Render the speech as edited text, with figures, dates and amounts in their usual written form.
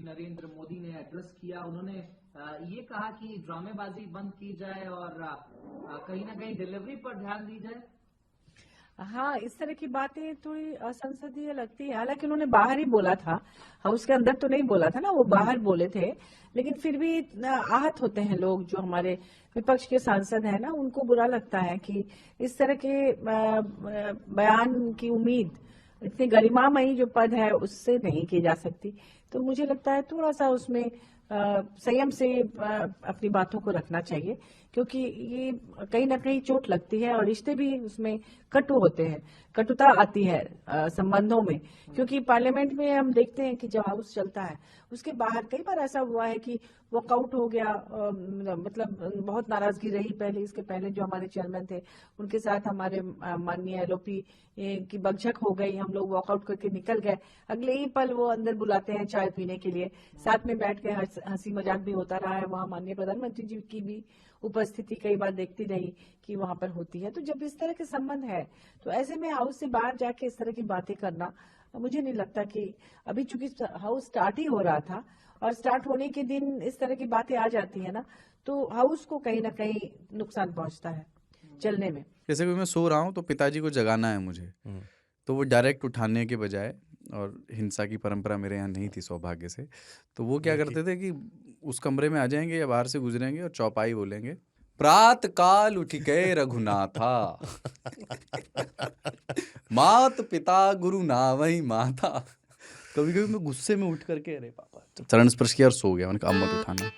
नरेंद्र मोदी ने एड्रेस किया। उन्होंने ये कहा कि ड्रामेबाजी बंद की जाए और कहीं ना कहीं डिलीवरी पर ध्यान दी जाए। हाँ, इस तरह की बातें थोड़ी असंसदीय लगती है। हालांकि उन्होंने बाहर ही बोला था, हाउस के अंदर तो नहीं बोला था ना, वो बाहर बोले थे। लेकिन फिर भी आहत होते हैं लोग, जो हमारे विपक्ष के सांसद हैं ना, उनको बुरा लगता है कि इस तरह के बयान की उम्मीद इतनी गरिमामयी जो पद है उससे नहीं की जा सकती। तो मुझे लगता है थोड़ा सा उसमें संयम से अपनी बातों को रखना चाहिए, क्योंकि ये कहीं ना कहीं चोट लगती है और रिश्ते भी उसमें कटु होते हैं, कटुता आती है संबंधों में। क्योंकि पार्लियामेंट में हम देखते हैं कि जब हाउस चलता है उसके बाहर कई बार ऐसा हुआ है कि वॉकआउट हो गया, मतलब बहुत नाराजगी रही। पहले, इसके पहले जो हमारे चेयरमैन थे उनके साथ हमारे माननीय एलओपी की बकझक हो गई, हम लोग वॉकआउट करके निकल गए। अगले ही पल वो अंदर बुलाते हैं चाय पीने के लिए, साथ में बैठ के हंसी मजाक भी होता रहा है। वहाँ माननीय प्रधानमंत्री जी की भी उपस्थिति कई बार देखती रही कि वहां पर होती है। तो जब इस तरह के संबंध है तो ऐसे में हाउस से बाहर जाके इस तरह की बातें करना, मुझे नहीं लगता कि अभी, चूंकि हाउस स्टार्ट ही हो रहा था और स्टार्ट होने के दिन इस तरह की बातें आ जाती है ना, तो हाउस को कहीं ना कहीं नुकसान पहुंचता है चलने में। जैसे कि मैं सो रहा हूँ तो पिताजी को जगाना है मुझे, तो वो डायरेक्ट उठाने के बजाय, और हिंसा की परंपरा मेरे यहाँ नहीं थी सौभाग्य से, तो वो क्या करते थे कि उस कमरे में आ जाएंगे या बाहर से गुजरेंगे और चौपाई बोलेंगे, प्रात काल उठ के रघुनाथा मात पिता गुरु नावई माता। कभी कभी मैं गुस्से में उठ करके अरे पापा, चरण स्पर्श किया और सो गया। मैंने कहा अब मत उठाना।